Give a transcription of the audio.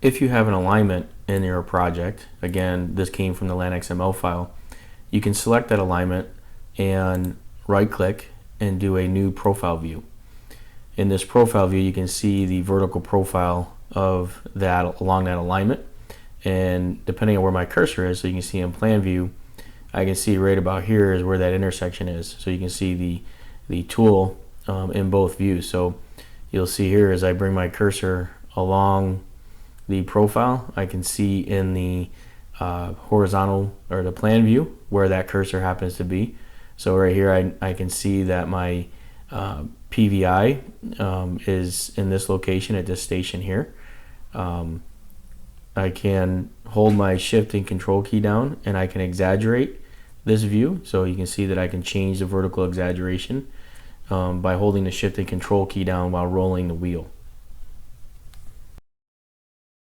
If you have an alignment in your project, again, this came from the LandXML file, you can select that alignment and right click and do a new profile view. In this profile view, you can see the vertical profile of that along that alignment, and depending on where my cursor is, so you can see in plan view, I can see right about here is where that intersection is. So you can see the tool in both views. So you'll see here as I bring my cursor along the profile, I can see in the horizontal or the plan view where that cursor happens to be. So right here I can see that my PVI is in this location at this station here. I can hold my shift and control key down and I can exaggerate this view. So you can see that I can change the vertical exaggeration by holding the shift and control key down while rolling the wheel.